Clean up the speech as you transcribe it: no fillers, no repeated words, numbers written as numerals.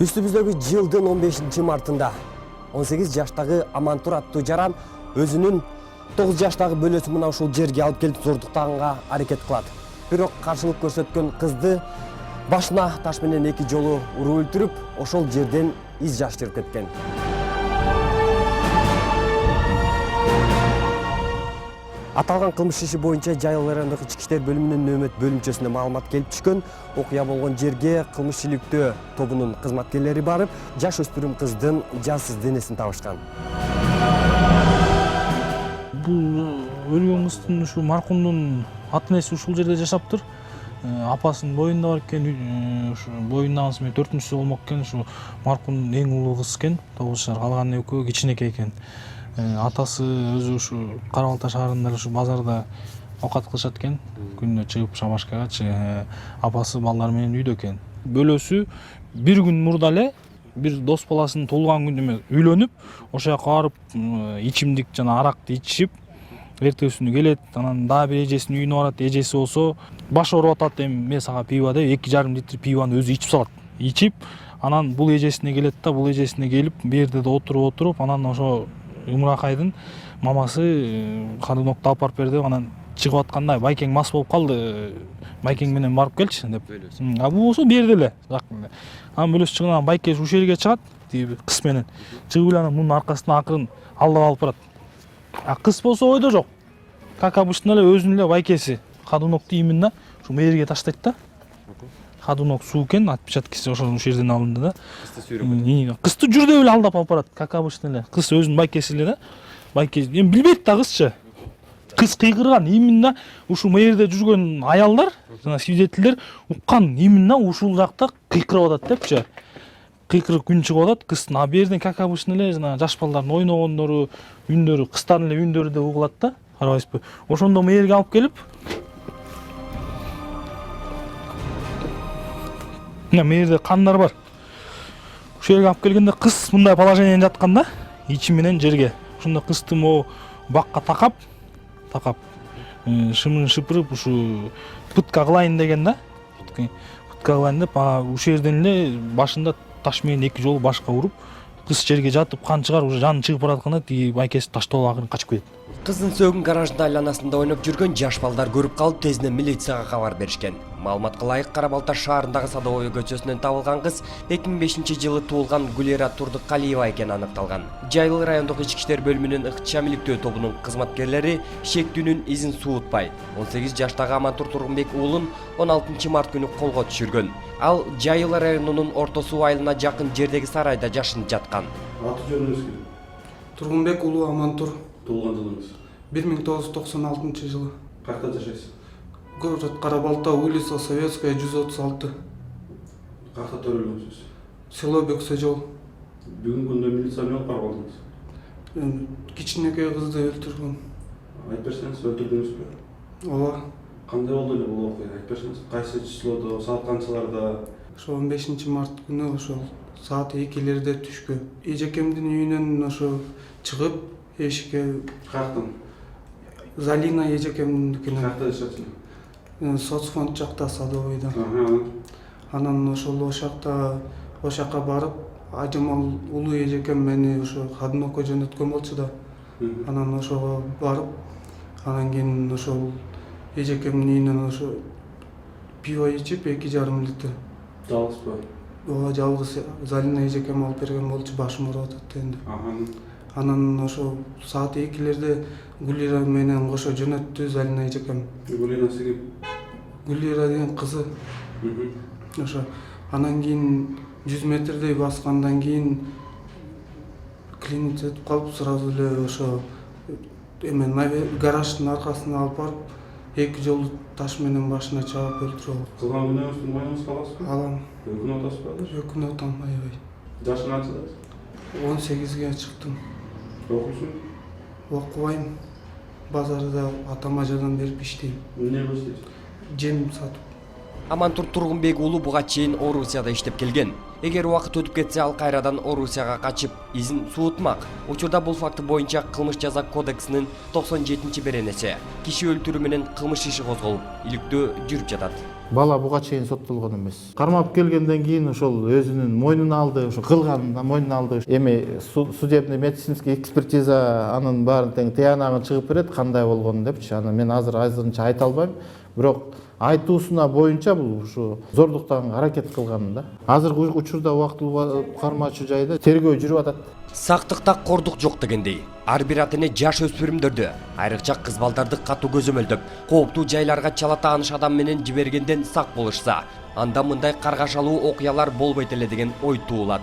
Үстүбүздөгү жылдын 15-мартында 18 жаштагы Амантур аттуу жаран өзүнүн 9 жаштагы бөлөсү менен ушул жерге алып келип зордуктаганга аракет кылат. Бирок каршылык көрсөткөн кызды башына таш менен 2 жолу уруп өлтүрүп, ошол жерден из жаштырып кеткен. Аталган кылмыш иши боюнча Жайыл райондук ички иштер бөлүмүнүн нөөмөт бөлүмчөсүнө маалымат келип түшкөн. Окуя болгон жерге кылмыш иликтөө тобунун кызматкерлери барып, жаш өспүрүм кыздын жансыз денесин табышкан. Бул өлгөн кыздын ушу маркумдун ата-энеси ушул жерде жашаптыр. Апасынын боюнда бар экен, ушу боюндагысы менен 4-сү болмок экен. Ушу маркумдун эң улуу кызы экен. 9 жашар, калган экөө кичинекей экен. Атасы өзү ушу Кара Балта шаарында ушу базарда окат кылышат экен. Күнүнө чыгып шабашкагачы, апасы балдар менен үйдө экен. Бөлөсү бир күн мурда эле бир дос баласынын туулган күнүнө үйлөнүп, ошол жака барып ичимдик жана аракты ичишип, эртесүнү келет, анан дагы бир эжесинин үйүнө барат. Эжеси болсо баш ооруп атат, эми мен сага пиво деп 2,5 литр пивону өзү ичип салат. Ичип, анан бул эжесине келет да, бул эжесине келип, бу жерде да отуруп, анан ошо Умуракайдын мамасы Кадынокто алып барып берди. Анан чыгып атканда байкең мас болуп калды. Байкең менен барып келчи деп. А бул болсо бу жерде эле. Анан бөлөс чыгынан байке ушул жерге чыгат, тиги кыз менен. Чыгып эле анан мунун аркасынан акырын алдап алып барат. А кыз болсо ойдо жок. Как обычно эле өзүнүн эле байкеси Кадынокту именно ушул жерге таштайт да. Кадынок суу экен, отпечаткиси ошол жерден алынды да. Кызды жүрдөп эле алдап алып барат, как обычно эле. Кыз өзүнүн байкеси эле да. Байкеси эми билбейт да кызчы. Кыз кыйгырган именно ушул жерде жүргөн аялдар, жана свидетелдер уккан именно ушул жакта кыйкырып атат депчи. Кыйкырып күн чыгып атат, кыздын а бу жерден как обычно эле жана жаш балдардын ойногондору, үндөрү, кыздардын эле үндөрү да угулат да. Карабайсызбы? Ошондо бу жерге алып келип мына жерде кандар бар. Ушул жерге алып келгенде кыз мындай положениеден жаткан да, ичи менен жерге. Ошондо кызды могу бакка такап, шымын шыпырып ушу пытка кылайын деген да. Пытка кылайын деп, ушул жерден эле башында таш менен 2 жолу башка уруп, кыз жерге жатып кан чыгарып, уже жаны чыгып баратканда тиги байкеси таштап алып акырын качып кетет. Кыздын сөөгүн гараждын айланасында ойноп жүргөн жаш балдар көрүп калып, тезинен милицияга кабар беришкен. Маалыматка ылайык, Кара Балта шаарындагы Садовой көчөсүнөн табылган кыз 2005-жылы туулган Гулера Турдукалиева экени аныкталган. Жайыл райондук ички иштер бөлүмүнүн ыктышам иликтөө тобунун кызматкерлери шектүүнүн изин суутпай 18 жаштагы Амантур Тургунбек уулун 16 март күнү колго түшүргөн. Ал Жайыл районунун Орто Суу айылына жакын жердеги сарайда жашынып жаткан. Аты жөнүңүз ким? Тургунбек уулу Амантур. Туулган жылыңыз? 1996 жылы. Кайерде жашайсыз? Город Кара Балта, улица Советская, 136. Кайерде төрөлгөнсүз? Село Бөксөжол. Бүгүнкү күндө милиция эмне кылып бардыңыз? Кичинекей кызды өлтүргөн. Айтып берсеңиз, өлтүрдүңүзбү? Ооба. Кандай болду эле бул окуя? Айтып берсеңиз, кайсы числодо, саат канчаларда? Ошо 15 март күнү ошол саат 2-лерде түшкү. Эжекемдин үйүнөн ошо чыгып, эшикке Каяктан? Залина эжекемдикине. Каякта жашачы? Соцфонд жакта, Садовойдо. Анан ошол ошакка барып, Ажымал улуу эжекем мени ошо Кадынокко жөнөткөн болчу да. Анан ошого барып, анан кийин ошол эжекемдин үйүнөн ошо пиво ичип 2,5 литр. Жалгызбы? Ооба, жалгыз Залина эжекем алып берген болчу, башым ооруп атат дегенде. Анан ошо саат 2-лерде Гулира менен кошо жөнөттү Залина эжекем. Гулинасы ким? Гулира деген кызы. Ошо анан кийин 100 метрдей баскандан кийин клинит өтүп калып, сразу эле ошо гараждын аркасына алып барып, 2 жолу таш менен башына чаап өлтүрүп. Кылган күнөөңүздүн моюңузга аласызбы? Алам. Өкүнүп атасызбы? Өкүнүп атам, аябай. Жашың канчада? 18ге чыктым. Окуйсуң? Окубайм. Базарда атама жардам берип иштейм. Эмне кылып иштейсиз? Жем сатып. Амантур Тургунбек уулу буга чейин Орусияда иштеп келген. Эгер убакыт өтүп кетсе, ал кайрадан Орусияга качып, изин суутмак. Учурда бул факты боюнча Кылмыш жаза кодексинин 97-беренеси киши өлтүрүү менен кылмыш иши козголуп, иликтөө жүрүп жатат. бала буга чейин соттолгон эмес. Кармап келгенден кийин ошол өзүнүн мойнуна алды, ошо кылганын мойнуна алды. Эми судебный медицинский экспертиза анын баарын тең тыянагын чыгып берет, кандай болгонун депчи. Аны мен азырынча айта албайм. Бирок айтуусуна боюнча бул ушу зордуктаганга аракет кылган да. Азыркы учурда убактылуу кармоочу жайда тергөө жүрүп атат. Сактыкта кордук жок дегендей, ар бир ата эне жаш өспүрүмдөрдү, айрыкча кыз балдарды катуу көзөмөлдөп, кооптуу жайларга чала тааныш адам менен жибергенден сак болушса, анда мындай каргашалуу окуялар болбойт эле деген ой туулат.